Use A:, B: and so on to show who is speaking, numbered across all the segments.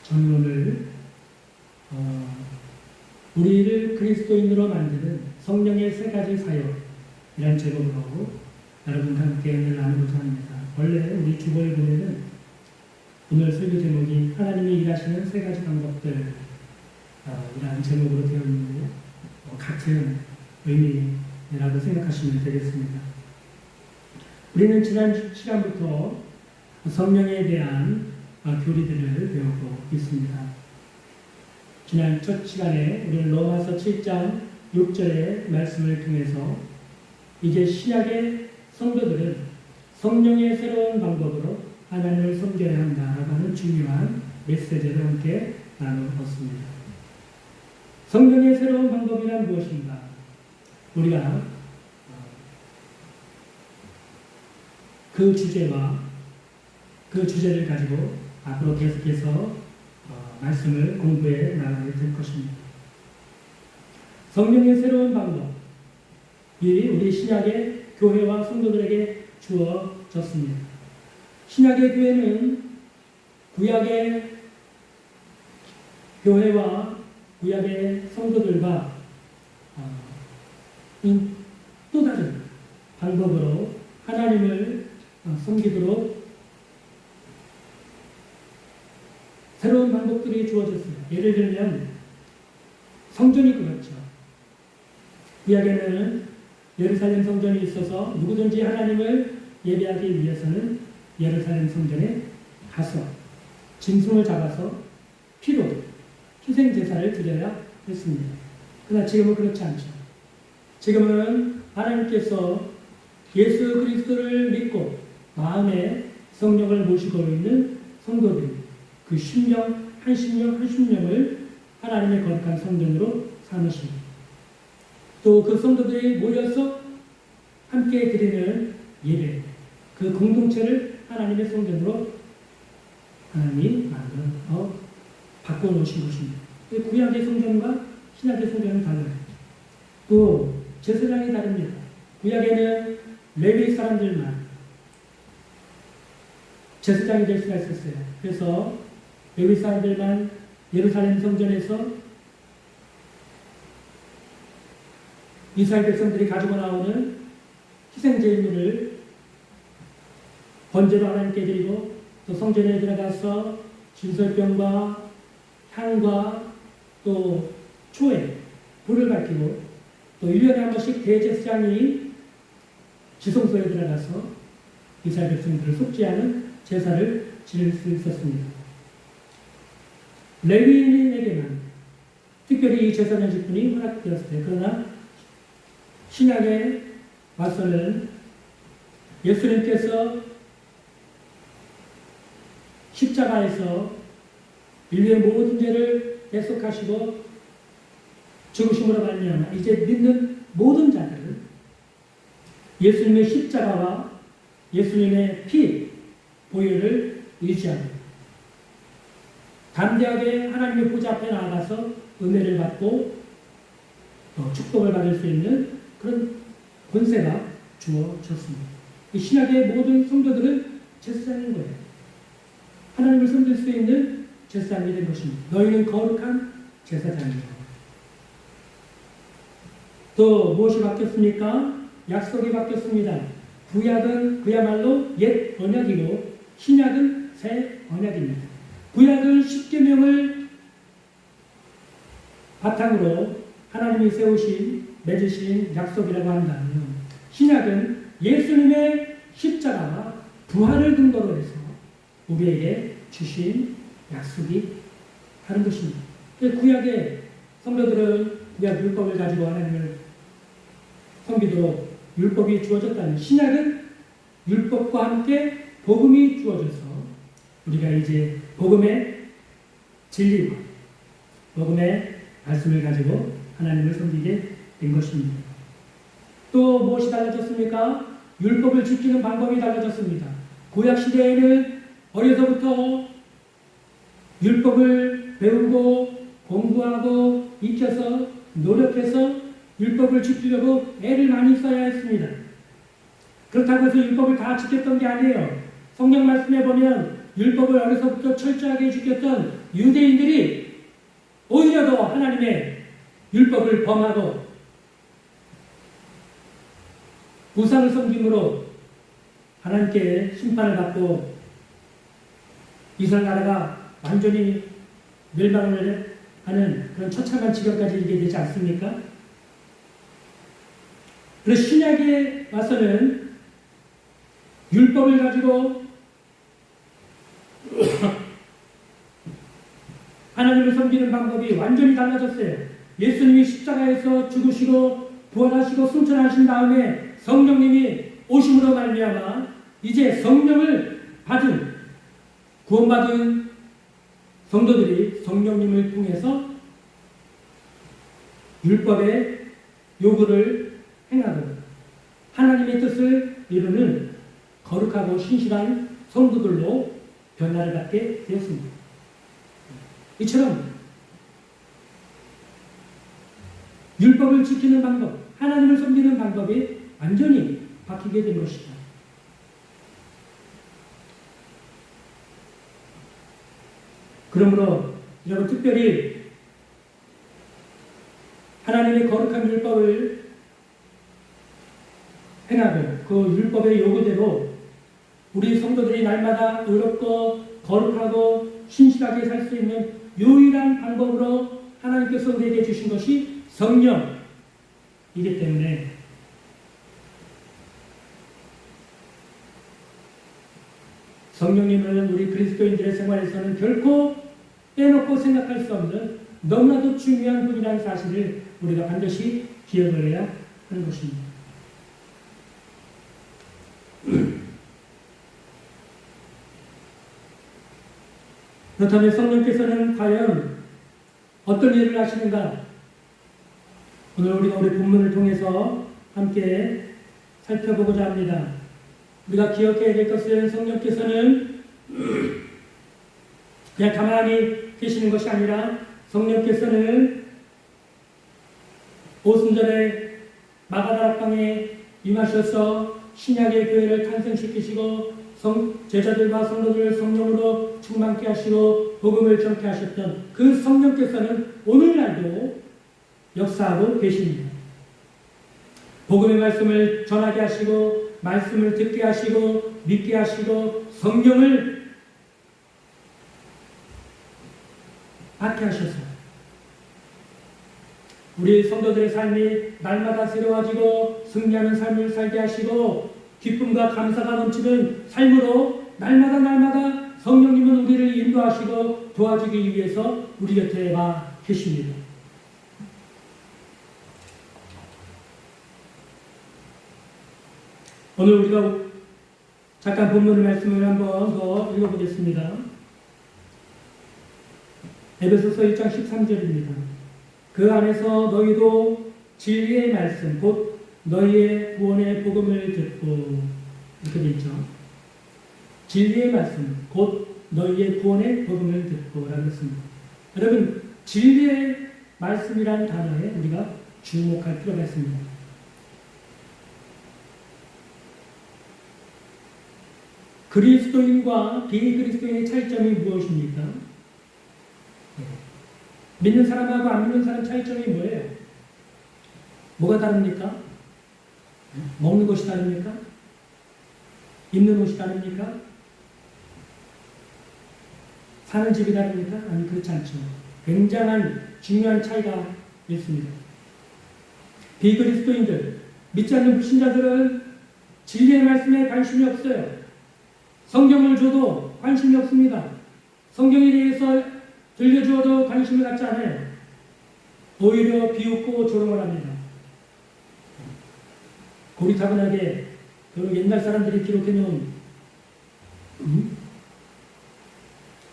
A: 전문을 우리를 그리스도인으로 만드는 성령의 세 가지 사역이란 제목으로 여러분과 함께 나누고자 합니다. 원래 우리 주보에 오늘 설교 제목이 하나님이 일하시는 세 가지 방법들 이라는 제목으로 되어 있는데요. 같은 의미라고 생각하시면 되겠습니다. 우리는 지난 시간부터 성령에 대한 교리들을 배우고 있습니다. 지난 첫 시간에 우리는 로마서 7장 6절의 말씀을 통해서 이제 신약의 성도들은 성령의 새로운 방법으로 하나님을 섬겨야 한다라고 하는 중요한 메시지를 함께 나누었습니다. 성령의 새로운 방법이란 무엇인가? 우리가 그 주제와 그 주제를 가지고 앞으로 계속해서 말씀을 공부해 나가게 될 것입니다. 성령의 새로운 방법이 우리 신약의 교회와 성도들에게 주어졌습니다. 신약의 교회는 구약의 교회와 구약의 성도들과 또 다른 방법으로 하나님을 섬기도록 새로운 방법들이 주어졌어요. 예를 들면 성전이 그렇죠. 구약에는 예루살렘 성전이 있어서 누구든지 하나님을 예배하기 위해서는 예루살렘 성전에 가서 짐승을 잡아서 피로 희생 제사를 드려야 했습니다. 그러나 지금은 그렇지 않죠. 지금은 하나님께서 예수 그리스도를 믿고 마음에 성령을 모시고 있는 성도들이 그 심령, 한 심령을 하나님의 거룩한 성전으로 삼으십니다. 또 그 성도들이 모여서 함께 드리는 예배, 그 공동체를 하나님의 성전으로 하나님이 만들어 바꿔놓으신 것입니다. 구약의 성전과 신약의 성전은 달라요. 또 제사장이 다릅니다. 구약에는 레위 사람들만 제사장이 될 수가 있었어요. 그래서 레위 사람들만 예루살렘 성전에서 이스라엘 백성들이 가지고 나오는 희생제물을 번제로 하나님께 드리고 또 성전에 들어가서 진설병과 향과 또 초에 불을 밝히고 또 1년에 한 번씩 대제사장이 지성소에 들어가서 이스라엘 백성들을 속죄하는 제사를 지낼 수 있었습니다. 레위인에게만 특별히 이 제사장 직분이 허락되었어요. 그러나 신약에 와서는 예수님께서 십자가에서 인류의 모든 죄를 대속하시고 죽으심으로 말미암아 이제 믿는 모든 자들은 예수님의 십자가와 예수님의 피 보혈을 의지하고 담대하게 하나님의 보좌 앞에 나아가서 은혜를 받고 축복을 받을 수 있는 그런 권세가 주어졌습니다. 이 신약의 모든 성도들은 제사장인 거예요. 하나님을 섬길 수 있는 제사장이 된 것입니다. 너희는 거룩한 제사장이에요. 또 무엇이 바뀌었습니까? 약속이 바뀌었습니다. 구약은 그야말로 옛 언약이고 신약은 새 언약입니다. 구약은 십계명을 바탕으로 하나님이 세우신 맺으신 약속이라고 한다면 신약은 예수님의 십자가와 부활을 근거로 해서 우리에게 주신 약속이 다른 것입니다. 구약의 성도들은 구약 율법을 가지고 하나님을 섬기도록 율법이 주어졌다면 신약은 율법과 함께 복음이 주어져서 우리가 이제 복음의 진리와 복음의 말씀을 가지고 하나님을 섬기게 된 것입니다. 또 무엇이 달라졌습니까? 율법을 지키는 방법이 달라졌습니다. 구약 시대에는 어려서부터 율법을 배우고 공부하고 익혀서 노력해서 율법을 지키려고 애를 많이 써야 했습니다. 그렇다고 해서 율법을 다 지켰던 게 아니에요. 성경 말씀에 보면 율법을 어려서부터 철저하게 지켰던 유대인들이 오히려 더 하나님의 율법을 범하고 우상을 섬김으로 하나님께 심판을 받고 이스라엘 나라가 완전히 멸망을 하는 그런 처참한 지경까지 이르게 되지 않습니까? 그래서 신약에 와서는 율법을 가지고 하나님을 섬기는 방법이 완전히 달라졌어요. 예수님이 십자가에서 죽으시고 부활하시고 승천하신 다음에 성령님이 오심으로 말미암아 이제 성령을 받은 구원받은 성도들이 성령님을 통해서 율법의 요구를 행하고 하나님의 뜻을 이루는 거룩하고 신실한 성도들로 변화를 갖게 되었습니다. 이처럼 율법을 지키는 방법, 하나님을 섬기는 방법이 완전히 바뀌게 된 것이다. 그러므로 여러분 특별히 하나님의 거룩한 율법을 행하고 그 율법의 요구대로 우리 성도들이 날마다 의롭고 거룩하고 신실하게 살 수 있는 유일한 방법으로 하나님께서 우리에게 주신 것이 성령이기 때문에 성령님은 우리 그리스도인들의 생활에서는 결코 빼놓고 생각할 수 없는 너무나도 중요한 분이라는 사실을 우리가 반드시 기억을 해야 하는 것입니다. 그렇다면 성령께서는 과연 어떤 일을 하시는가? 오늘 우리가 우리 본문을 통해서 함께 살펴보고자 합니다. 우리가 기억해야 될 것은 성령께서는 그냥 가만히 계시는 것이 아니라 성령께서는 오순절에 마가다락방에 임하셔서 신약의 교회를 탄생시키시고 제자들과 성도들을 성령으로 충만케 하시고 복음을 전케 하셨던 그 성령께서는 오늘날도 역사하고 계십니다. 복음의 말씀을 전하게 하시고 말씀을 듣게 하시고 믿게 하시고 성령을 받게 하셔서 우리 성도들의 삶이 날마다 새로워지고 승리하는 삶을 살게 하시고 기쁨과 감사가 넘치는 삶으로 날마다 성령님은 우리를 인도하시고 도와주기 위해서 우리 곁에 와 계십니다. 오늘 우리가 잠깐 본문의 말씀을 한번 더 읽어보겠습니다. 에베소서 1장 13절입니다. 그 안에서 너희도 진리의 말씀 곧 너희의 구원의 복음을 듣고 이렇게 되어 있죠. 진리의 말씀 곧 너희의 구원의 복음을 듣고 라고 했습니다. 여러분 진리의 말씀이라는 단어에 우리가 주목할 필요가 있습니다. 그리스도인과 비그리스도인의 차이점이 무엇입니까? 믿는 사람하고 안 믿는 사람 차이점이 뭐예요? 뭐가 다릅니까? 먹는 것이 다릅니까? 입는 옷이 다릅니까? 사는 집이 다릅니까? 아니 그렇지 않죠. 굉장한 중요한 차이가 있습니다. 비그리스도인들, 믿지 않는 불신자들은 진리의 말씀에 관심이 없어요. 성경을 줘도 관심이 없습니다. 성경에 대해서 들려주어도 관심을 갖지 않아요. 오히려 비웃고 조롱을 합니다. 고리타분하게 옛날 사람들이 기록해놓은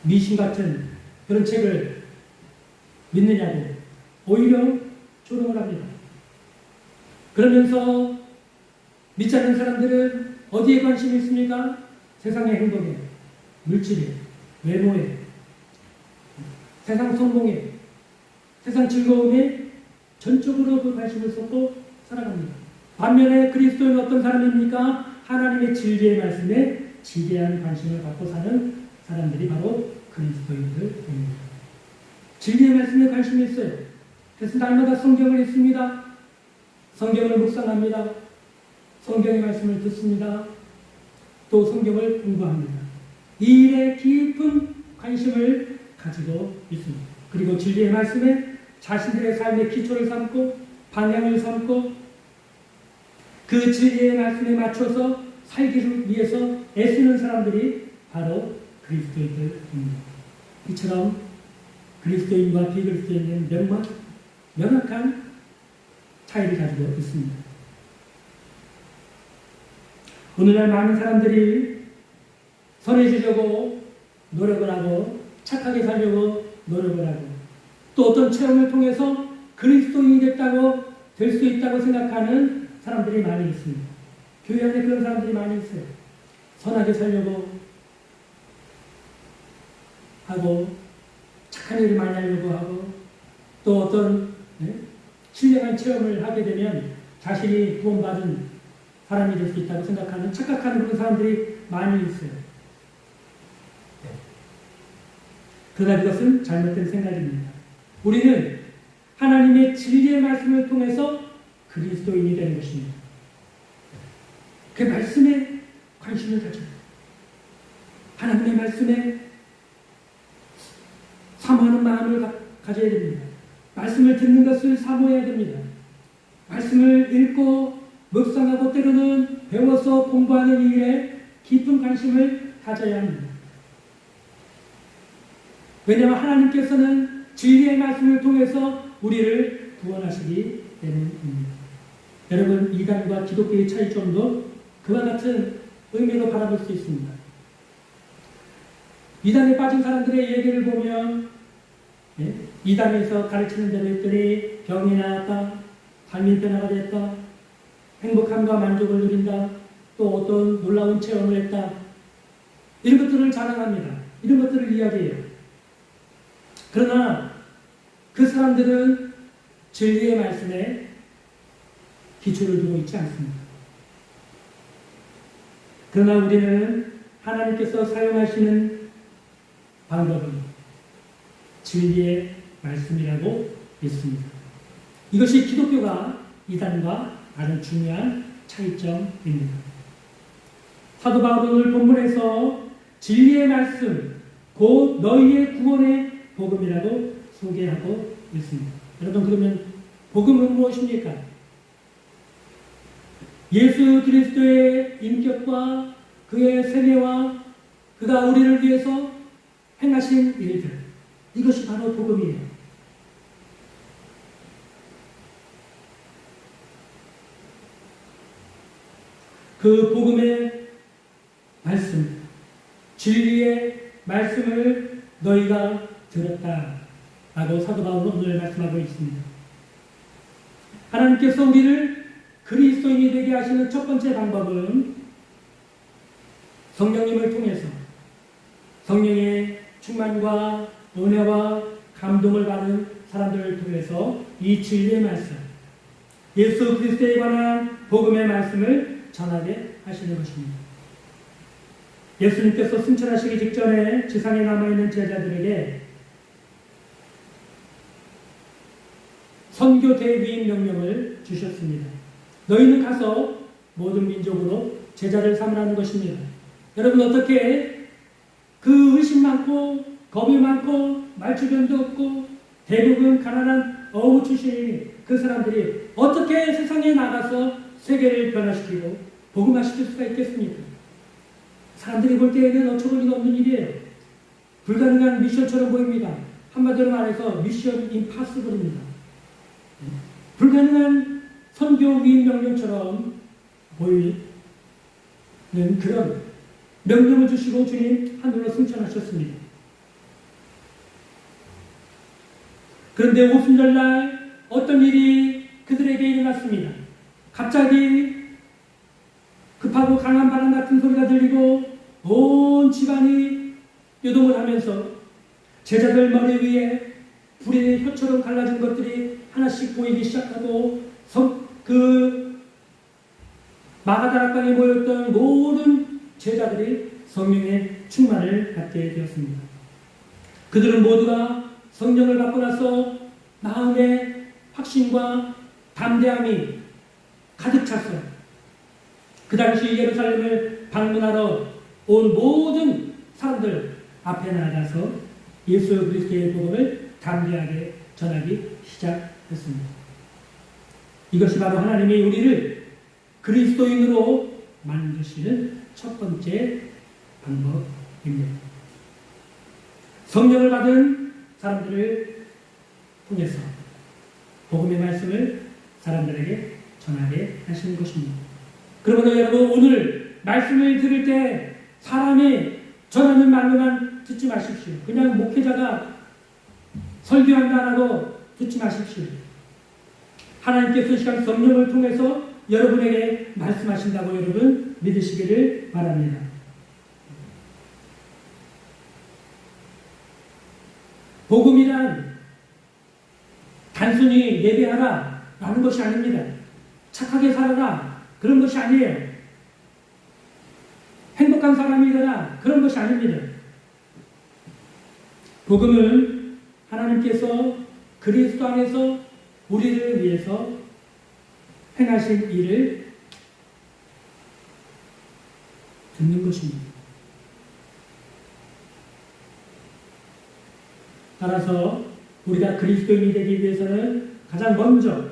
A: 미신 같은 그런 책을 믿느냐고 오히려 조롱을 합니다. 그러면서 믿지 않는 사람들은 어디에 관심이 있습니까? 세상의 행복에, 물질에, 외모에, 세상 성공에, 세상 즐거움에 전적으로 그 관심을 쏟고 살아갑니다. 반면에 그리스도인은 어떤 사람입니까? 하나님의 진리의 말씀에 지대한 관심을 갖고 사는 사람들이 바로 그리스도인들입니다. 진리의 말씀에 관심이 있어요. 그래서 날마다 성경을 읽습니다. 성경을 묵상합니다. 성경의 말씀을 듣습니다. 또 성경을 공부합니다. 이 일에 깊은 관심을 가지고 있습니다. 그리고 진리의 말씀에 자신들의 삶의 기초를 삼고 방향을 삼고 그 진리의 말씀에 맞춰서 살기를 위해서 애쓰는 사람들이 바로 그리스도인들입니다. 이처럼 그리스도인과 비그리스도인은 명확한 차이를 가지고 있습니다. 오늘날 많은 사람들이 선해지려고 노력을 하고 착하게 살려고 노력을 하고 또 어떤 체험을 통해서 그리스도인이 될 수 있다고 생각하는 사람들이 많이 있습니다. 교회 안에 그런 사람들이 많이 있어요. 선하게 살려고 하고 착한 일을 많이 하려고 하고 또 어떤 신령한 체험을 하게 되면 자신이 구원받은 사람이 될 수 있다고 생각하는 착각하는 그런 사람들이 많이 있어요. 그러나 그것은 잘못된 생각입니다. 우리는 하나님의 진리의 말씀을 통해서 그리스도인이 되는 것입니다. 그 말씀에 관심을 가지고 하나님의 말씀에 사모하는 마음을 가져야 됩니다. 말씀을 듣는 것을 사모해야 됩니다. 말씀을 읽고 묵상하고 때로는 배워서 공부하는 일에 깊은 관심을 가져야 합니다. 왜냐하면 하나님께서는 진리의 말씀을 통해서 우리를 구원하시기 때문입니다. 여러분, 이단과 기독교의 차이점도 그와 같은 의미로 바라볼 수 있습니다. 이단에 빠진 사람들의 얘기를 보면 이단에서 가르치는 대로 했더니 병이 나았다, 삶이 변화가 됐다, 행복함과 만족을 누린다, 또 어떤 놀라운 체험을 했다, 이런 것들을 자랑합니다. 이런 것들을 이야기해요. 그러나 그 사람들은 진리의 말씀에 기초를 두고 있지 않습니다. 그러나 우리는 하나님께서 사용하시는 방법은 진리의 말씀이라고 믿습니다. 이것이 기독교가 이단과 다른 중요한 차이점입니다. 사도 바울은 오늘 본문에서 진리의 말씀, 곧 너희의 구원의 복음이라고 소개하고 있습니다. 여러분, 그러면 복음은 무엇입니까? 예수 그리스도의 인격과 그의 세계와 그가 우리를 위해서 행하신 일들, 이것이 바로 복음이에요. 그 복음의 말씀, 진리의 말씀을 너희가 들었다라고 사도 바울은 오늘 말씀하고 있습니다. 하나님께서 우리를 그리스도인이 되게 하시는 첫 번째 방법은 성령님을 통해서 성령의 충만과 은혜와 감동을 받은 사람들을 통해서 이 진리의 말씀, 예수 그리스도에 관한 복음의 말씀을 전하게 하시는 것입니다. 예수님께서 승천하시기 직전에 지상에 남아있는 제자들에게 선교 대위임 명령을 주셨습니다. 너희는 가서 모든 민족으로 제자를 삼으라는 것입니다. 여러분, 어떻게 그 의심 많고 겁이 많고 말주변도 없고 대부분 가난한 어부 출신인 그 사람들이 어떻게 세상에 나가서 세계를 변화시키고 복음화시킬 수가 있겠습니까? 사람들이 볼 때에는 어처구니가 없는 일이에요. 불가능한 미션처럼 보입니다. 한마디로 말해서 미션 임파서블입니다. 불가능한 선교 위임 명령처럼 보이는 그런 명령을 주시고 주님 하늘로 승천하셨습니다. 그런데 오순절날 어떤 일이 그들에게 일어났습니다. 갑자기 급하고 강한 바람 같은 소리가 들리고 온 집안이 요동을 하면서 제자들 머리 위에 불의 혀처럼 갈라진 것들이 하나씩 보이기 시작하고 그 마가다락방에 모였던 모든 제자들이 성령의 충만을 받게 되었습니다. 그들은 모두가 성령을 받고 나서 마음의 확신과 담대함이 가득 찼어요. 그 당시 예루살렘을 방문하러 온 모든 사람들 앞에 나가서 예수 그리스도의 복음을 담대하게 전하기 시작했습니다. 이것이 바로 하나님이 우리를 그리스도인으로 만드시는 첫 번째 방법입니다. 성령을 받은 사람들을 통해서 복음의 말씀을 사람들에게 전하게 하시는 것입니다. 그러므로 여러분, 오늘 말씀을 들을 때 사람이 전하는 말로만 듣지 마십시오. 그냥 목회자가 설교한다라고 듣지 마십시오. 하나님께서 시간 성령을 통해서 여러분에게 말씀하신다고 여러분 믿으시기를 바랍니다. 복음이란 단순히 예배하라 라는 것이 아닙니다. 착하게 살아라 그런 것이 아니에요. 행복한 사람이 되라 그런 것이 아닙니다. 복음은 하나님께서 그리스도 안에서 우리를 위해서 행하신 일을 듣는 것입니다. 따라서 우리가 그리스도인이 되기 위해서는 가장 먼저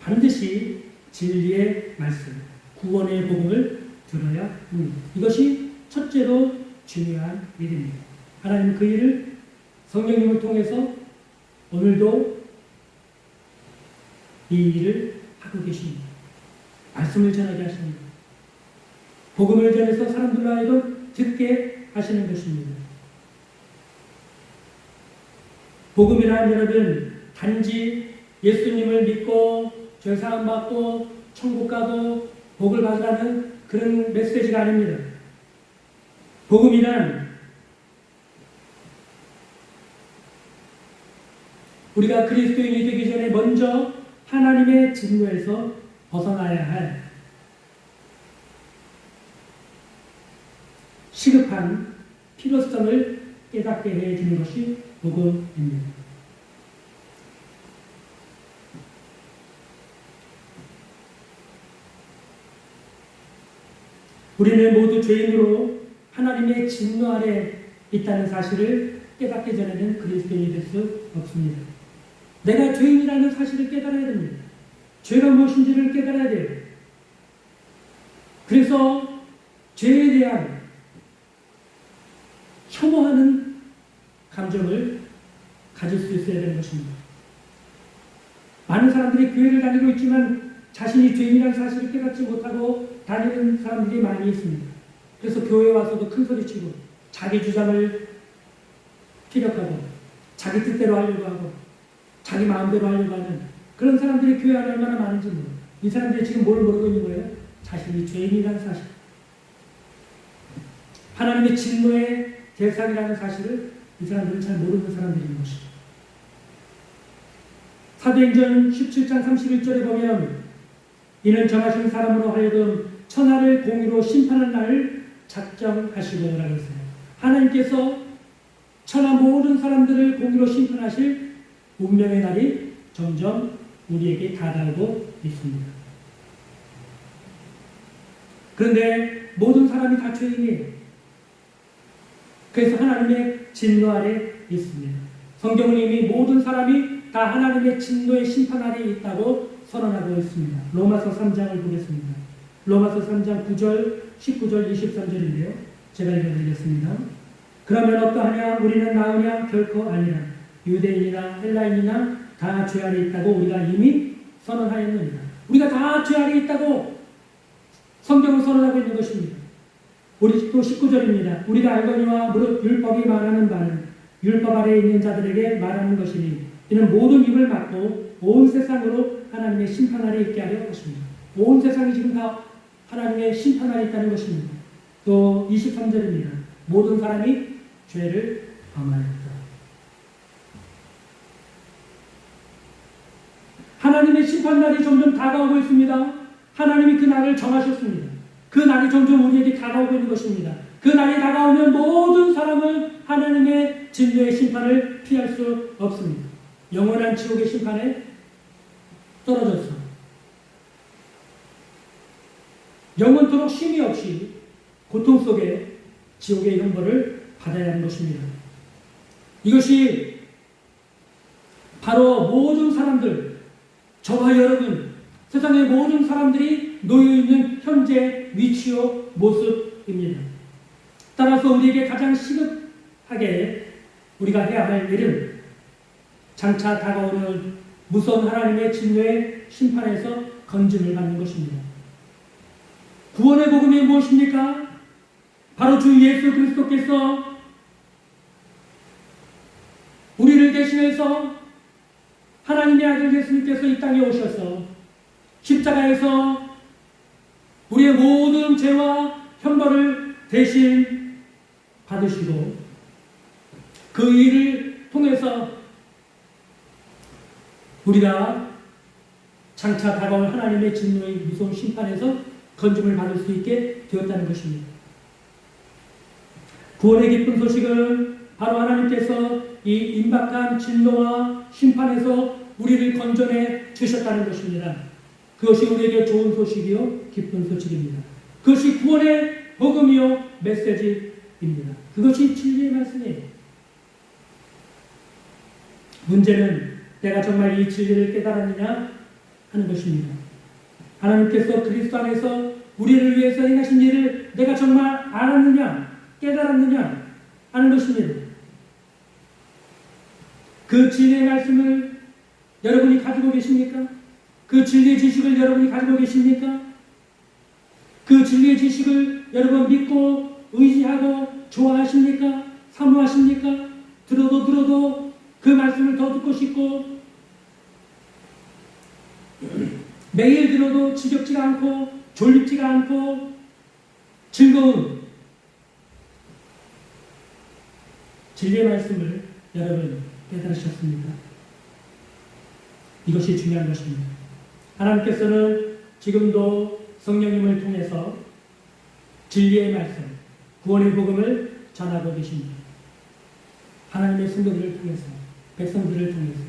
A: 반드시 진리의 말씀, 구원의 복음을 들어야 합니다. 이것이 첫째로 중요한 일입니다. 하나님 그 일을 성령님을 통해서 오늘도 이 일을 하고 계십니다. 말씀을 전하게 하십니다. 복음을 전해서 사람들로 하여금 듣게 하시는 것입니다. 복음이란 여러분 단지 예수님을 믿고 죄사함 받고 천국 가고 복을 받으라는 그런 메시지가 아닙니다. 복음이란 우리가 그리스도인이 되기 전에 먼저 하나님의 진노에서 벗어나야 할 시급한 필요성을 깨닫게 해주는 것이 복음입니다. 우리는 모두 죄인으로 하나님의 진노 아래 있다는 사실을 깨닫기 전에는 그리스도인이 될 수 없습니다. 내가 죄인이라는 사실을 깨달아야 됩니다. 죄가 무엇인지를 깨달아야 돼요. 그래서 죄에 대한 혐오하는 감정을 가질 수 있어야 되는 것입니다. 많은 사람들이 교회를 다니고 있지만 자신이 죄인이라는 사실을 깨닫지 못하고 다니는 사람들이 많이 있습니다. 그래서 교회에 와서도 큰 소리치고 자기 주장을 피력하고 자기 뜻대로 하려고 하고 자기 마음대로 하려고 하는 그런 사람들이 교회 안에 얼마나 많은지 모르고 이 사람들이 지금 뭘 모르고 있는 거예요? 자신이 죄인이라는 사실, 하나님의 진노의 대상이라는 사실을 이 사람들은 잘 모르는 사람들인 것이죠. 사도행전 17장 31절에 보면 이는 정하신 사람으로 하여금 천하를 공의로 심판할 날을 작정하시고 라고 했어요. 하나님께서 천하 모든 사람들을 공의로 심판하실 운명의 날이 점점 우리에게 다가오고 있습니다. 그런데 모든 사람이 다 죄인이에요. 그래서 하나님의 진노 아래 있습니다. 성경은 이미 모든 사람이 다 하나님의 진노의 심판 아래 있다고 선언하고 있습니다. 로마서 3장을 보겠습니다. 로마서 3장 9절, 19절, 23절인데요. 제가 읽어드리겠습니다. 그러면 어떠하냐? 우리는 나으냐? 결코 아니라. 유대인이나 헬라인이나 다 죄 아래 있다고 우리가 이미 선언하였느니라. 우리가 다 죄 아래 있다고 성경을 선언하고 있는 것입니다. 우리 또 19절입니다. 우리가 알거니와 무릇 율법이 말하는 바는 율법 아래에 있는 자들에게 말하는 것이니 이는 모든 입을 막고 온 세상으로 하나님의 심판 아래 있게 하려 하십니다. 온 세상이 지금 다 하나님의 심판 아래 있다는 것입니다. 또 23절입니다. 모든 사람이 죄를 범하였다. 하나님의 심판날이 점점 다가오고 있습니다. 하나님이 그 날을 정하셨습니다. 그 날이 점점 우리에게 다가오고 있는 것입니다. 그 날이 다가오면 모든 사람은 하나님의 진노의 심판을 피할 수 없습니다. 영원한 지옥의 심판에 떨어졌어. 영원토록 쉼이 없이 고통 속에 지옥의 형벌을 받아야 하는 것입니다. 이것이 바로 모든 사람들, 저와 여러분, 세상의 모든 사람들이 놓여있는 현재 위치요 모습입니다. 따라서 우리에게 가장 시급하게 우리가 해야 할 일은 장차 다가오는 무서운 하나님의 진노의 심판에서 건짐을 받는 것입니다. 구원의 복음이 무엇입니까? 바로 주 예수 그리스도께서 우리를 대신해서 하나님의 아들 예수님께서 이 땅에 오셔서 십자가에서 우리의 모든 죄와 형벌을 대신 받으시고 그 일을 통해서 우리가 장차 다가올 하나님의 진노의 무서운 심판에서 건짐을 받을 수 있게 되었다는 것입니다. 구원의 기쁜 소식은 바로 하나님께서 이 임박한 진노와 심판에서 우리를 건져내 주셨다는 것입니다. 그것이 우리에게 좋은 소식이요 기쁜 소식입니다. 그것이 구원의 복음이요 메시지입니다. 그것이 진리의 말씀이에요. 문제는 내가 정말 이 진리를 깨달았느냐 하는 것입니다. 하나님께서 그리스도 안에서 우리를 위해서 행하신 일을 내가 정말 알았느냐 깨달았느냐 하는 것입니다. 그 진리의 말씀을 여러분이 가지고 계십니까? 그 진리의 지식을 여러분이 가지고 계십니까? 그 진리의 지식을 여러분 믿고 의지하고 좋아하십니까? 사모하십니까? 들어도 그 말씀을 더 듣고 싶고 매일 들어도 지겹지가 않고 졸립지가 않고 즐거운 진리의 말씀을 여러분 깨달으셨습니까? 이것이 중요한 것입니다. 하나님께서는 지금도 성령님을 통해서 진리의 말씀, 구원의 복음을 전하고 계십니다. 하나님의 성도들을 통해서, 백성들을 통해서.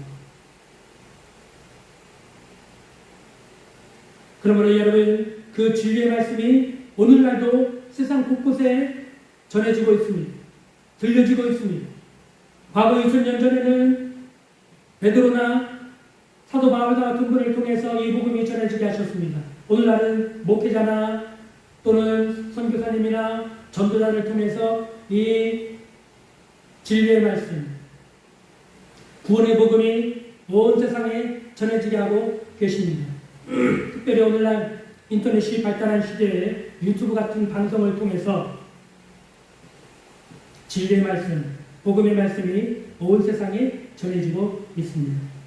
A: 그러므로 여러분, 그 진리의 말씀이 오늘날도 세상 곳곳에 전해지고 있습니다. 들려지고 있습니다. 과거 2000년 전에는 베드로나 사도 바울과 같은 분을 통해서 이 복음이 전해지게 하셨습니다. 오늘날은 목회자나 또는 선교사님이나 전도자를 통해서 이 진리의 말씀, 구원의 복음이 온 세상에 전해지게 하고 계십니다. 특별히 오늘날 인터넷이 발달한 시대에 유튜브 같은 방송을 통해서 진리의 말씀, 복음의 말씀이 온 세상에 전해지고 있습니다.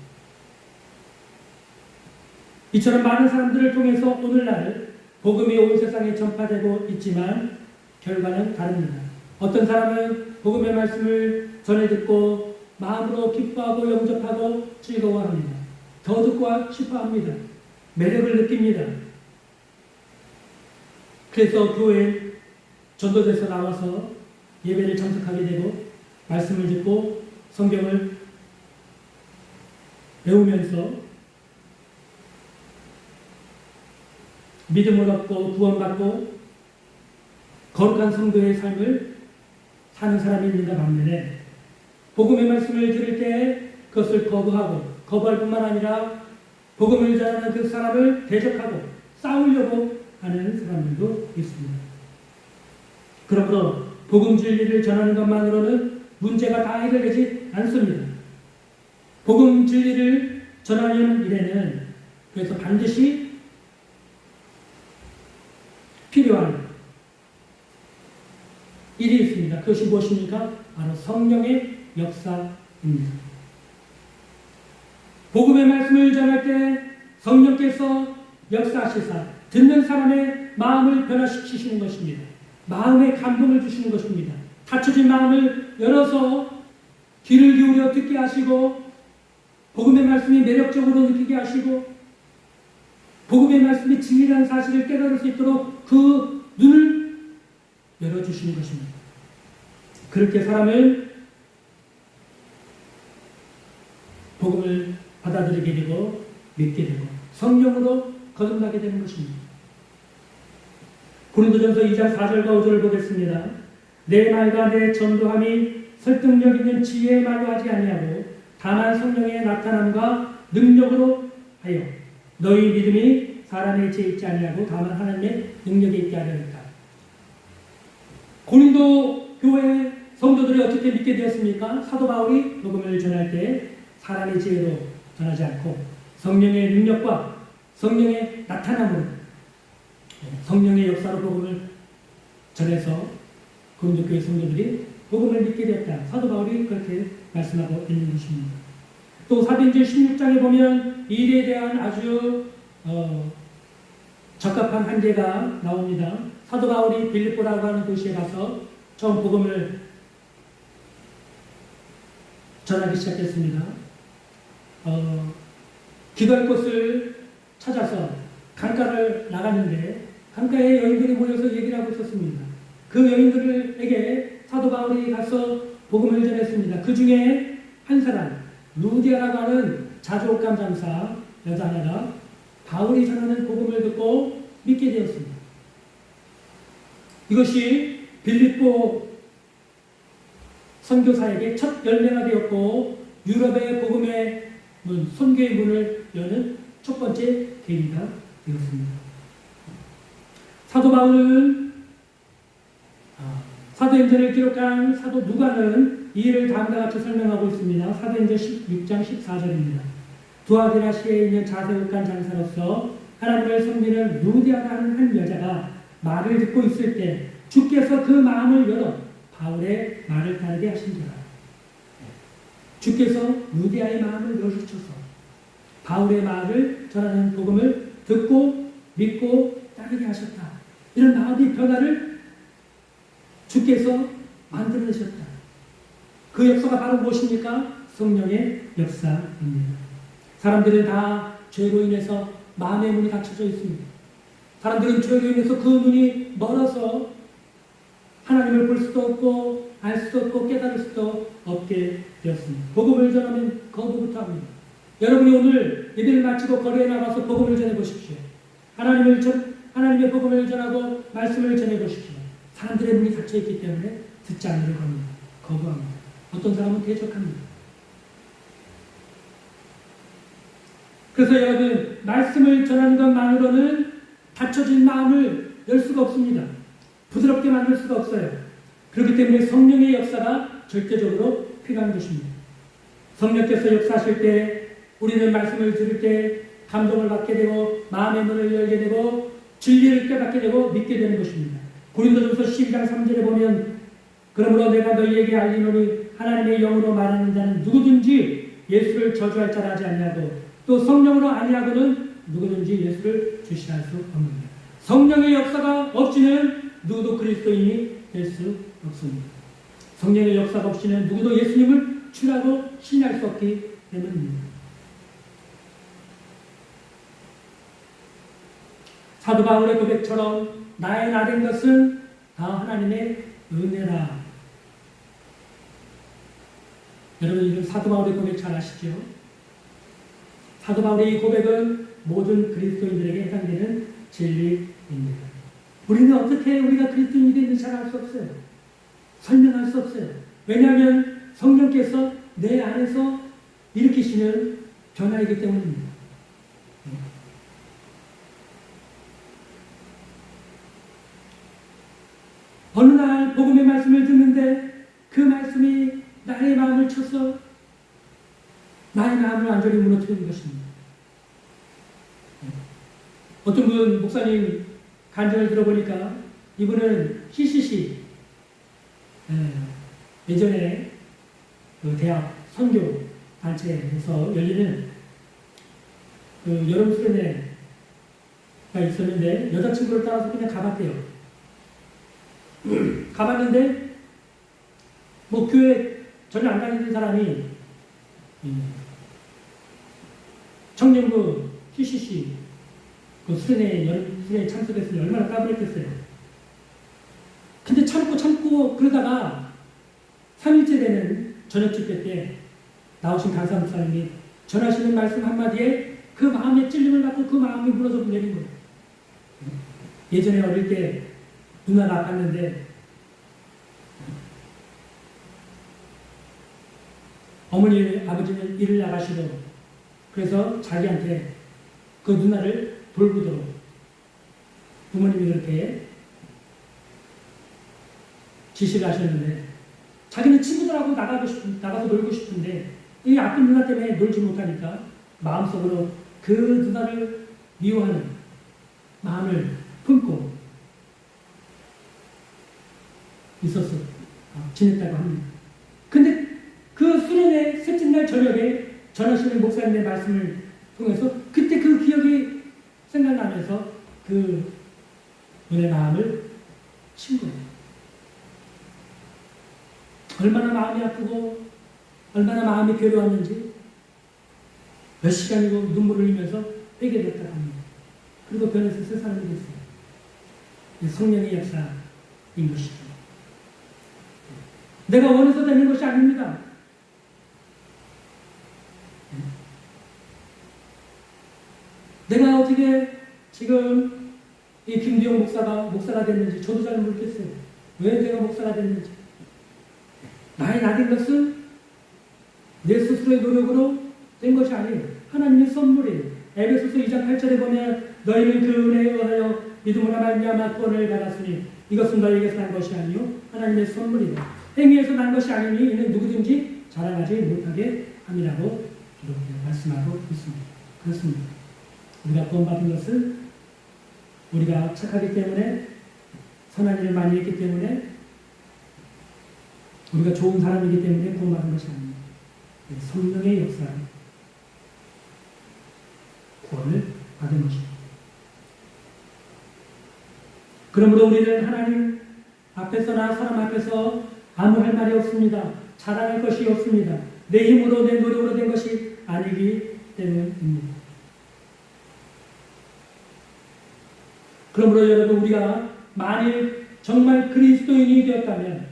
A: 이처럼 많은 사람들을 통해서 오늘날 복음이 온 세상에 전파되고 있지만 결과는 다릅니다. 어떤 사람은 복음의 말씀을 전해 듣고 마음으로 기뻐하고 영접하고 즐거워합니다. 더 듣고 싶어합니다. 매력을 느낍니다. 그래서 교회에 전도돼서 나와서 예배를 참석하게 되고 말씀을 듣고 성경을 배우면서 믿음을 얻고 구원받고 거룩한 성도의 삶을 사는 사람이 있는가 반면에 복음의 말씀을 들을 때 그것을 거부할 뿐만 아니라 복음을 전하는 그 사람을 대적하고 싸우려고 하는 사람들도 있습니다. 그러므로 복음 진리를 전하는 것만으로는 문제가 다 해결되지 않습니다. 복음 진리를 전하려는 일에는 그래서 반드시 필요한 일이 있습니다. 그것이 무엇입니까? 바로 성령의 역사입니다. 복음의 말씀을 전할 때 성령께서 역사하시사 듣는 사람의 마음을 변화시키시는 것입니다. 마음에 감동을 주시는 것입니다. 닫혀진 마음을 열어서 귀를 기울여 듣게 하시고 복음의 말씀이 매력적으로 느끼게 하시고 복음의 말씀이 진리라는 사실을 깨달을 수 있도록 그 눈을 열어주시는 것입니다. 그렇게 사람을 복음을 받아들이게 되고 믿게 되고 성령으로 거듭나게 되는 것입니다. 고린도전서 2장 4절과 5절을 보겠습니다. 내 말과 내 전도함이 설득력 있는 지혜의 말로 하지 아니하고 다만 성령의 나타남과 능력으로 하여 너희 믿음이 사람의 지혜에 있지 아니하고 다만 하나님의 능력에 있게 하려 했다. 고린도 교회 성도들이 어떻게 믿게 되었습니까? 사도 바울이 복음을 전할 때 사람의 지혜로 전하지 않고 성령의 능력과 성령의 나타남으로 성령의 역사로 복음을 전해서 고린도 교회 성도들이 복음을 믿게 되었다. 사도 바울이 그렇게 말씀하고 있는 것입니다. 또 사도행전 16장에 보면 이 일에 대한 아주 적합한 한계가 나옵니다. 사도 바울이 빌립보라고 하는 도시에 가서 처음 복음을 전하기 시작했습니다. 기도할 곳을 찾아서 강가를 나갔는데 강가에 여인들이 모여서 얘기를 하고 있었습니다. 그 여인들에게 사도 바울이 가서 복음을 전했습니다. 그 중에 한 사람 루디아라고 하는 자주옥감 장사 여자 하나가 바울이 전하는 복음을 듣고 믿게 되었습니다. 이것이 빌립보 선교사에게 첫 열매가 되었고 유럽의 복음의 문, 선교의 문을 여는 첫 번째 계기가 되었습니다. 사도 바울은 사도행전을 기록한 사도 누가는 이 일을 다음과 같이 설명하고 있습니다. 사도행전 16장 14절입니다. 두아디라시에 있는 자세옥간 장사로서 하나님을 섬기는 루디아라는 한 여자가 말을 듣고 있을 때 주께서 그 마음을 열어 바울의 말을 따르게 하신지라. 주께서 루디아의 마음을 열어주셔서 바울의 말을 전하는 복음을 듣고 믿고 따르게 하셨다. 이런 마음의 변화를 주께서 만들어내셨다. 그 역사가 바로 무엇입니까? 성령의 역사입니다. 사람들은 다 죄로 인해서 마음의 문이 닫혀져 있습니다. 사람들은 죄로 인해서 그 눈이 멀어서 하나님을 볼 수도 없고 알 수도 없고 깨달을 수도 없게 되었습니다. 복음을 전하면 거부부터 합니다. 여러분이 오늘 예배를 마치고 거리에 나가서 복음을 전해보십시오. 하나님의 복음을 전하고 말씀을 전해보십시오. 사람들의 눈이 닫혀있기 때문에 듣지 않으려고 합니다. 거부합니다. 어떤 사람은 대적합니다. 그래서 여러분 말씀을 전하는 것만으로는 닫혀진 마음을 열 수가 없습니다. 부드럽게 만들 수가 없어요. 그렇기 때문에 성령의 역사가 절대적으로 필요한 것입니다. 성령께서 역사하실 때 우리는 말씀을 들을 때 감동을 받게 되고 마음의 문을 열게 되고 진리를 깨닫게 되고 믿게 되는 것입니다. 고린도전서 12장 3절에 보면 그러므로 내가 너희에게 알리노니 하나님의 영으로 말하는 자는 누구든지 예수를 저주할 자라 하지 아니하고 또 성령으로 아니하고는 누구든지 예수를 주시할 수 없느니라. 성령의 역사가 없이는 누구도 그리스도인이 될 수 없습니다. 성령의 역사가 없이는 누구도 예수님을 주라고 신뢰할 수 없기 때문입니다. 사도 바울의 고백처럼 나의 나된 것은 다 하나님의 은혜라. 여러분 이런 사도 바울의 고백 잘 아시죠? 사도 바울의 이 고백은 모든 그리스도인들에게 해당되는 진리입니다. 우리는 어떻게 우리가 그리스도인이 되는지 잘 알 수 없어요. 설명할 수 없어요. 왜냐하면 성령께서 내 안에서 일으키시는 변화이기 때문입니다. 어느 날 복음의 말씀을 듣는데 그 말씀이 나의 마음을 쳐서 나의 마음을 완전히 무너뜨리는 것입니다. 어떤 분 목사님 간증을 들어보니까 이분은 CCC 예전에 그 대학 선교 단체에서 열리는 그 여름 수련회가 있었는데 여자친구를 따라서 그냥 가봤대요. 가봤는데 뭐 교회 전혀 안 다니는 사람이 청년부 CCC 그 수련회 여름 수련회 참석했으니 얼마나 까불었겠어요. 근데 참고 그러다가 3일째 되는 저녁 집회 때 나오신 강사 목사님이 전하시는 말씀 한마디에 그 마음의 찔림을 받고 그 마음이 무너져 내린 거예요. 예전에 어릴 때 누나가 아팠는데 어머니, 아버지는 일을 나가시고 그래서 자기한테 그 누나를 돌보도록 부모님이 그렇게 지시를 하셨는데 자기는 친구들하고 나가서 놀고 싶은데 이 아픈 누나 때문에 놀지 못하니까 마음속으로 그 누나를 미워하는 마음을 품고 지냈다고 합니다. 근데 그 수련회 셋째 날 저녁에 전하시는 목사님의 말씀을 통해서 그때 그 기억이 생각나면서 그 분의 마음을 친 거예요. 얼마나 마음이 아프고 얼마나 마음이 괴로웠는지 몇 시간이고 눈물을 흘리면서 회개됐다고 합니다. 그리고 변해서 새 사람이 됐어요. 성령의 역사인 것이죠. 내가 원해서 되는 것이 아닙니다. 내가 어떻게 지금 이 김두영 목사가 됐는지 저도 잘 모르겠어요. 왜 내가 목사가 됐는지. 나의 나된 것은 내 스스로의 노력으로 된 것이 아니에요. 하나님의 선물이에요. 에베소서 2장 8절에 보면 너희는 그 은혜에 의하여 믿음으로 말미암아 구원을 받았으니 이것은 너희에게서 난 것이 아니요 하나님의 선물이다. 행위에서 난 것이 아니니 이는 누구든지 자랑하지 못하게 함이라고 이렇게 말씀하고 있습니다. 그렇습니다. 우리가 구원받은 것은 우리가 착하기 때문에 선한 일을 많이 했기 때문에 우리가 좋은 사람이기 때문에 구원받은 것이 아닙니다. 성령의 역사로 구원을 받은 것입니다. 그러므로 우리는 하나님 앞에서나 사람 앞에서 아무 할 말이 없습니다. 자랑할 것이 없습니다. 내 힘으로 내 노력으로 된 것이 아니기 때문입니다. 그러므로 여러분 우리가 만일 정말 그리스도인이 되었다면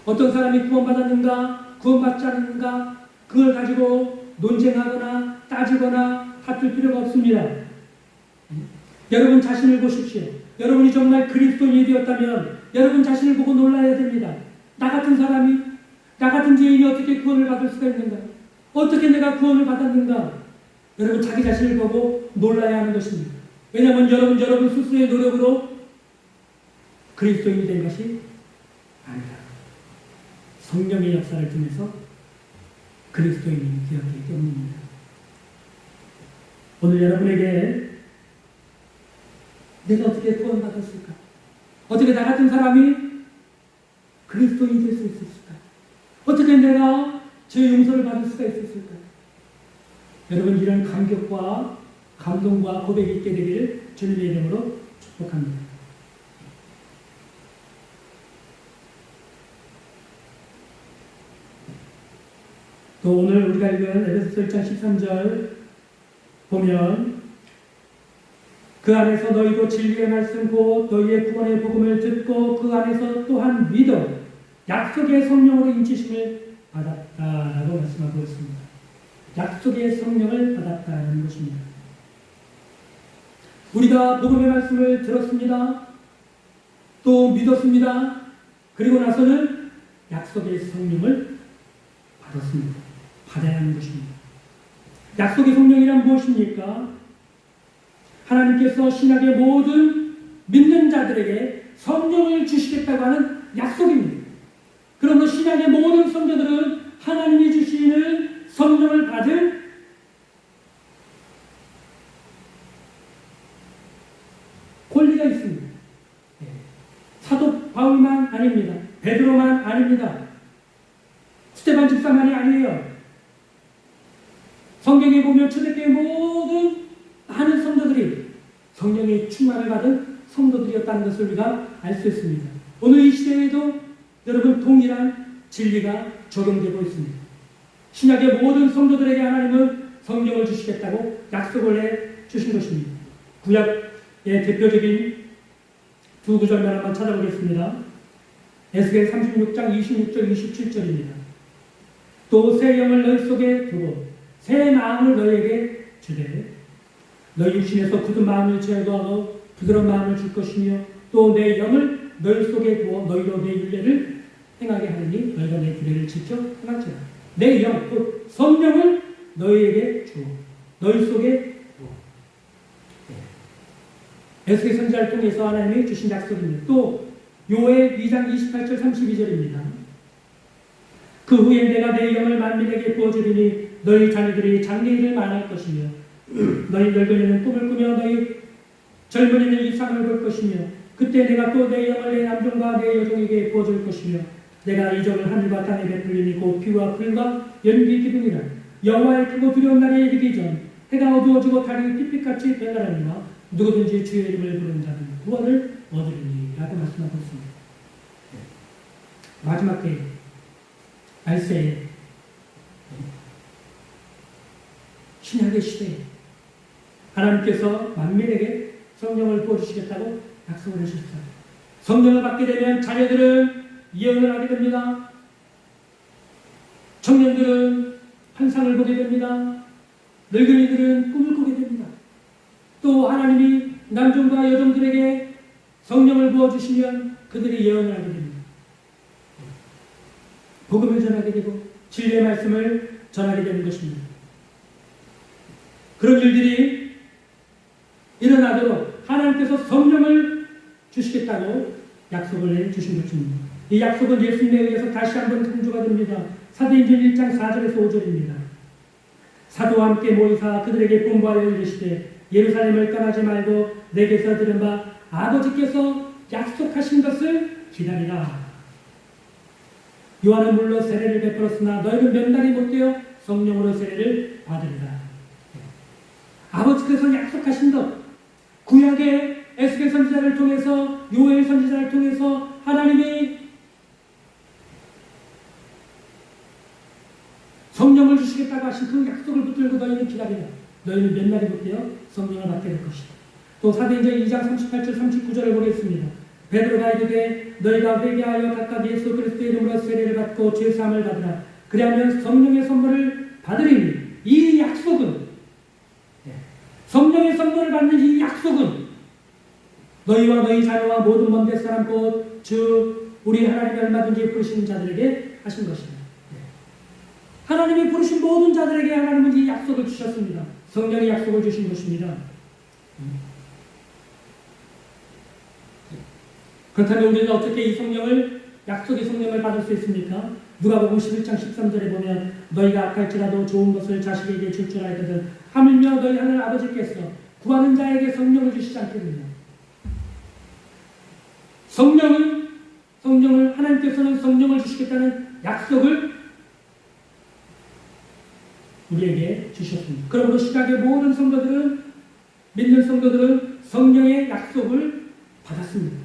A: 어떤 사람이 구원받았는가 구원받지 않았는가 그걸 가지고 논쟁하거나 따지거나 다툴 필요가 없습니다. 여러분 자신을 보십시오. 여러분이 정말 그리스도인이 되었다면 여러분 자신을 보고 놀라야 됩니다. 나 같은 사람이 나 같은 죄인이 어떻게 구원을 받을 수가 있는가? 어떻게 내가 구원을 받았는가? 여러분 자기 자신을 보고 놀라야 하는 것입니다. 왜냐하면 여러분 스스로의 노력으로 그리스도인이 된 것이 아니다. 성령의 역사를 통해서 그리스도인이 되었기 때문입니다. 오늘 여러분에게 내가 어떻게 구원받았을까? 어떻게 나 같은 사람이 그리스도인이 될 수 있었을까? 어떻게 내가 죄 용서를 받을 수가 있었을까? 여러분 이런 감격과 감동과 고백이 있게 되기를 주님의 이름으로 축복합니다. 또 오늘 우리가 읽은 에베소서 1장 13절 보면 그 안에서 너희도 진리의 말씀 곧 너희의 구원의 복음을 듣고 그 안에서 또한 믿어 약속의 성령으로 인치심을 받았다라고 말씀하고 있습니다. 약속의 성령을 받았다는 것입니다. 우리가 복음의 말씀을 들었습니다. 또 믿었습니다. 그리고 나서는 약속의 성령을 받았습니다. 받아야 하는 것입니다. 약속의 성령이란 무엇입니까? 하나님께서 신약의 모든 믿는 자들에게 성령을 주시겠다고 하는 약속입니다. 그러므로 신약의 모든 성도들은 하나님이 주시는 성령을 받을 권리가 있습니다. 사도 바울만 아닙니다. 베드로만 아닙니다. 스데반 집사만이 아니에요. 성경에 보면 초대교회 모든 많은 성도들이 성령의 충만을 받은 성도들이었다는 것을 우리가 알 수 있습니다. 오늘 이 시대에도 여러분 동일한 진리가 적용되고 있습니다. 신약의 모든 성도들에게 하나님은 성령을 주시겠다고 약속을 해 주신 것입니다. 구약의 대표적인 두 구절만 한번 찾아보겠습니다. 에스겔 36장 26절 27절입니다. 또 새 영을 너희 속에 두고 새 마음을 너희에게 주되 너희 육신에서 굳은 마음을 제거하고 부드러운 마음을 줄 것이며 또 내 영을 너희 속에 두어 너희로 내 율례를 행하게 하리니 너희가 내 규례를 지켜 행할지라. 내 영, 곧 성령을 너희에게 주어 너희 속에 두어. 에스겔 선지자를 통해서 하나님이 주신 약속입니다. 또 요엘 2장 28절 32절입니다. 그 후에 내가 내 영을 만민에게 부어주리니 너희 자녀들이 장래일을 말할 것이며 너희 늙은이는 꿈을 꾸며 너희 젊은이는 이상을 볼 것이며 그때 내가 또 내 영을 내 남종과 내 여종에게 부어줄 것이며 내가 이 점을 하늘과 땅에 베풀리니 곧 비와 불과 연기 기둥이라. 여호와의 크고 두려운 날에 이르기 전 해가 어두워지고 달이 핏빛같이 변하리라. 누구든지 주의 이름을 부르는 자는 구원을 얻으리니 라고 말씀하고 있습니다. 마지막 때에 말세에 신약의 시대에 하나님께서 만민에게 성령을 부어주시겠다고 약속을 하셨어요. 성령을 받게 되면 자녀들은 예언을 하게 됩니다. 청년들은 환상을 보게 됩니다. 늙은이들은 꿈을 꾸게 됩니다. 또 하나님이 남종과 여종들에게 성령을 부어주시면 그들이 예언을 하게 됩니다. 복음을 전하게 되고 진리의 말씀을 전하게 되는 것입니다. 그런 일들이 일어나도록 하나님께서 성령을 주시겠다고 약속을 해주신 것입니다. 이 약속은 예수님에 의해서 다시 한번 강조가 됩니다. 사도행전 1장 4절에서 5절입니다. 사도와 함께 모이사 그들에게 분부하여 이르시되 예루살렘을 떠나지 말고 내게서 들은 바 아버지께서 약속하신 것을 기다리라. 요한은 물로 세례를 베풀었으나 너희는 몇 날이 못되어 성령으로 세례를 받으리라. 아버지께서 약속하신 것, 구약의 에스겔 선지자를 통해서 요엘 선지자를 통해서 하나님이 성령을 주시겠다고 하신 그 약속을 붙들고 너희는 기다리라. 너희는 몇 날이 못되어 성령을 받게 될 것이다. 또 사도행전 2장 38절 39절을 보겠습니다. 베드로가 이르되 너희가 회개하여 각각 예수 그리스도의 이름으로 세례를 받고 죄사함을 받으라. 그리하면 성령의 선물을 받으리니 이 약속은 성령의 선물을 받는 이 약속은 너희와 너희 자녀와 모든 먼 데 사람 곧 주 우리 하나님이 얼마든지 부르시는 자들에게 하신 것이다. 하나님이 부르신 모든 자들에게 하나님은 이 약속을 주셨습니다. 성령의 약속을 주신 것입니다. 그렇다면 우리는 어떻게 이 성령을, 약속의 성령을 받을 수 있습니까? 누가복음 11장 13절에 보면 너희가 악할지라도 좋은 것을 자식에게 줄 줄 알거든 하물며 너희 하늘 아버지께서 구하는 자에게 성령을 주시지 않겠느냐. 성령을 하나님께서는 성령을 주시겠다는 약속을 우리에게 주셨습니다. 그러므로 시작의 모든 성도들은, 믿는 성도들은 성령의 약속을 받았습니다.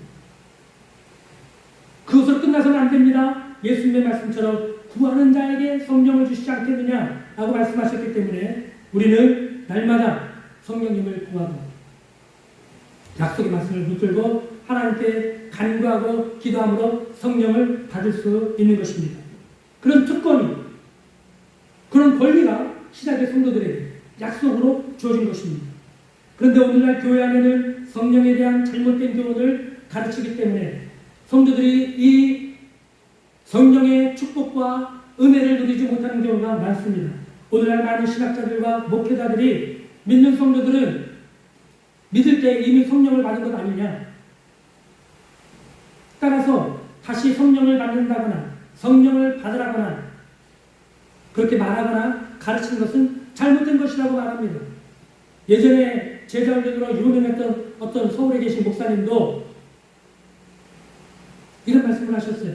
A: 그것으로 끝나서는 안 됩니다. 예수님의 말씀처럼 구하는 자에게 성령을 주시지 않겠느냐 라고 말씀하셨기 때문에 우리는 날마다 성령님을 구하고 약속의 말씀을 붙들고 하나님께 간구하고 기도함으로 성령을 받을 수 있는 것입니다. 그런 특권이, 그런 권리가 신약의 성도들에게 약속으로 주어진 것입니다. 그런데 오늘날 교회 안에는 성령에 대한 잘못된 교훈을 가르치기 때문에 성도들이 이 성령의 축복과 은혜를 누리지 못하는 경우가 많습니다. 오늘날 많은 신학자들과 목회자들이 믿는 성도들은 믿을 때 이미 성령을 받은 것 아니냐, 따라서 다시 성령을 받는다거나 성령을 받으라거나 그렇게 말하거나 가르치는 것은 잘못된 것이라고 말합니다. 예전에 제자훈련으로 유명했던 어떤 서울에 계신 목사님도 이런 말씀을 하셨어요.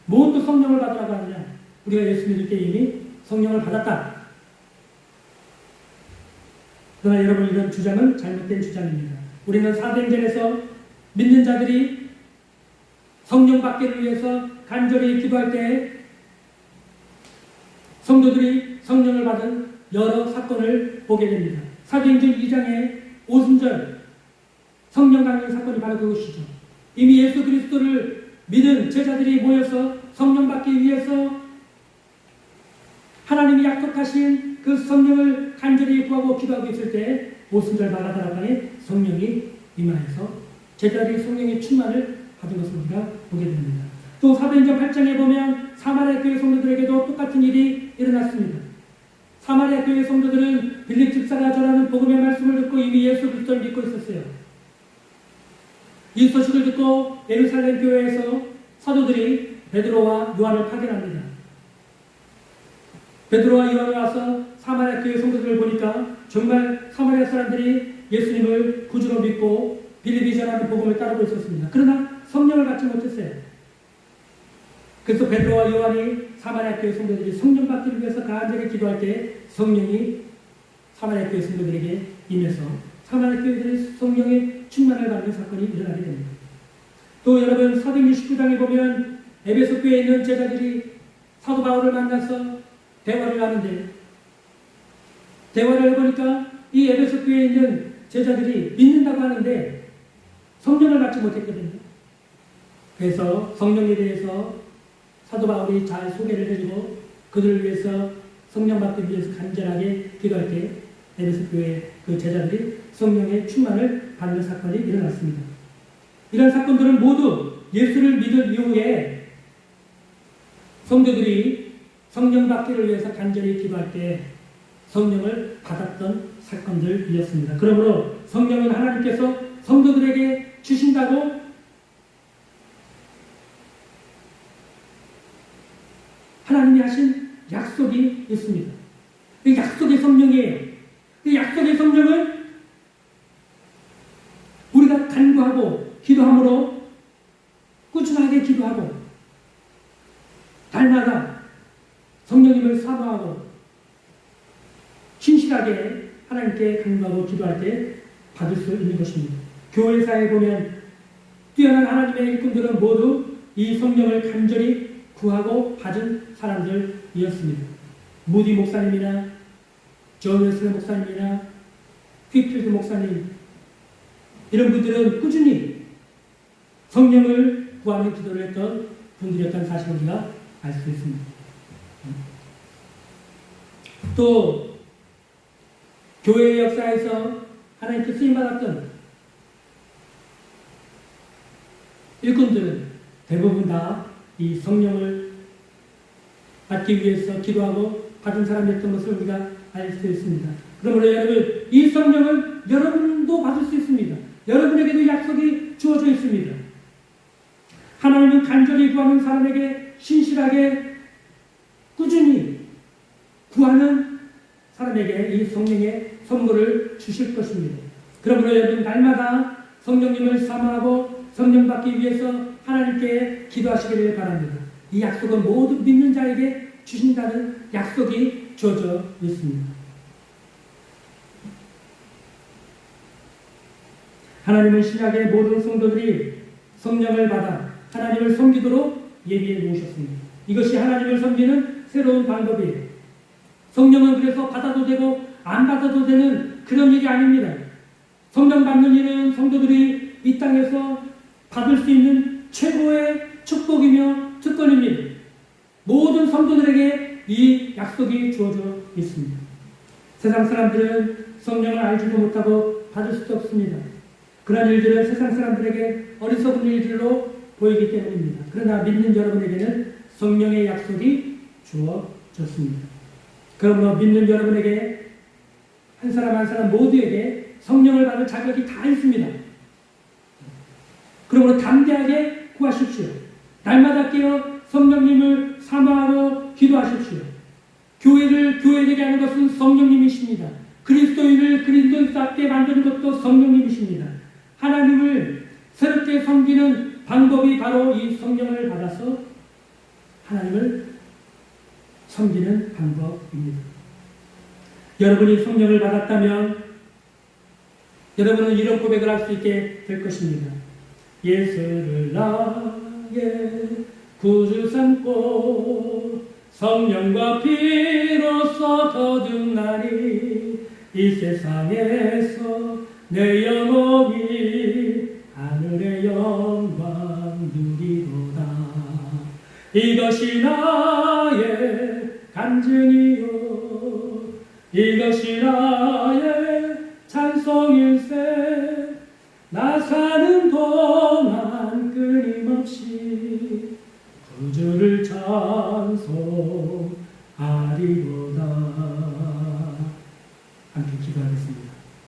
A: 무엇도 성령을 받으라고 하느냐. 우리가 예수 믿을 때 이미 성령을 받았다. 그러나 여러분, 이런 주장은 잘못된 주장입니다. 우리는 사도행전에서 믿는 자들이 성령 받기를 위해서 간절히 기도할 때 성도들이 성령을 받은 여러 사건을 보게 됩니다. 사도행전 2장의 오순절 성령 강림 사건이 바로 그것이죠. 이미 예수 그리스도를 믿은 제자들이 모여서 성령 받기 위해서 하나님이 약속하신 그 성령을 간절히 구하고 기도하고 있을 때 오순절 마가다락방에 성령이 임하여서 제자들이 성령의 충만을 받은 것을 우리가 보게 됩니다. 또 사도행전 8장에 보면 사마리아 교회 성도들에게도 똑같은 일이 일어났습니다. 사마리아 교회 성도들은 빌립 집사가 전하는 복음의 말씀을 듣고 이미 예수 그리스도를 믿고 있었어요. 이 소식을 듣고 예루살렘 교회에서 사도들이 베드로와 요한을 파견합니다. 베드로와 요한이 와서 사마리아 교회 성도들을 보니까 정말 사마리아 사람들이 예수님을 구주로 믿고 빌립이 전하는 복음을 따르고 있었습니다. 그러나 성령을 받지 못했어요. 그래서 베드로와 요한이 사마리아 교회 성도들이 성령 받기를 위해서 간절히 기도할 때 성령이 사마리아 교회 성도들에게 임해서 사마리아 교회들이 성령의 충만을 받는 사건이 일어나게 됩니다. 또 여러분 사도행전 19장에 보면 에베소 교회에 있는 제자들이 사도 바울을 만나서 대화를 하는데 대화를 해보니까 이 에베소 교회에 있는 제자들이 믿는다고 하는데 성령을 받지 못했거든요. 그래서 성령에 대해서 사도 바울이 잘 소개를 해주고 그들을 위해서 성령 받기 위해서 간절하게 기도할 때 에베소 교회 그 제자들이 성령의 충만을 받는 사건이 일어났습니다. 이런 사건들은 모두 예수를 믿은 이후에 성도들이 성령 받기를 위해서 간절히 기도할 때 성령을 받았던 사건들이었습니다. 그러므로 성령은 하나님께서 성도들에게 주신다고 하나님이 하신 약속이 있습니다. 이 약속의 성령이에요. 이 약속의 성령은 우리가 간구하고 기도함으로 꾸준하게 기도하고 날마다 성령님을 사모하고 신실하게 하나님께 간구하고 기도할 때 받을 수 있는 것입니다. 교회사에 보면 뛰어난 하나님의 일꾼들은 모두 이 성령을 간절히 구하고 받은 사람들이었습니다. 무디 목사님이나 존 웨슬리 목사님이나 휘필드 목사님 이런 분들은 꾸준히 성령을 구하는 기도를 했던 분들이었다는 사실을 우리가 알 수 있습니다. 또 교회의 역사에서 하나님께 쓰임받았던 일꾼들은 대부분 다 이 성령을 받기 위해서 기도하고 받은 사람이었던 것을 우리가 알 수 있습니다. 그러므로 여러분 이 성령은 여러분도 받을 수 있습니다. 여러분에게도 약속이 주어져 있습니다. 하나님은 간절히 구하는 사람에게 신실하게 꾸준히 구하는 사람에게 이 성령의 선물을 주실 것입니다. 그러므로 여러분 날마다 성령님을 사모하고 성령 받기 위해서 하나님께 기도하시기를 바랍니다. 이 약속은 모두 믿는 자에게 주신다는 약속이 주어져 있습니다. 하나님은 신약의 모든 성도들이 성령을 받아 하나님을 섬기도록 예비해 놓으셨습니다. 이것이 하나님을 섬기는 새로운 방법이에요. 성령은 그래서 받아도 되고 안 받아도 되는 그런 일이 아닙니다. 성령 받는 일은 성도들이 이 땅에서 받을 수 있는 최고의 축복이며 특권입니다. 모든 성도들에게 이 약속이 주어져 있습니다. 세상 사람들은 성령을 알지도 못하고 받을 수도 없습니다. 그런 일들은 세상 사람들에게 어리석은 일들로 보이기 때문입니다. 그러나 믿는 여러분에게는 성령의 약속이 주어졌습니다. 그러므로 믿는 여러분에게 한 사람 한 사람 모두에게 성령을 받을 자격이 다 있습니다. 그러므로 담대하게 구하십시오. 날마다 깨어 성령님을 사모하고 기도하십시오. 교회를 교회되게 하는 것은 성령님이십니다. 그리스도인을 그리스도인답게 만드는 것도 성령님이십니다. 하나님을 새롭게 섬기는 방법이 바로 이 성령을 받아서 하나님을 섬기는 방법입니다. 여러분이 성령을 받았다면 여러분은 이런 고백을 할 수 있게 될 것입니다. 예수를 나의 구주 삼고 성령과 피로써 거듭나니 이 세상에서 내 영혼이 하늘의 영광 나의 간증이요 이것이 나의 찬송일세 나 사는 동안 끊임없이 구주를 찬송하리로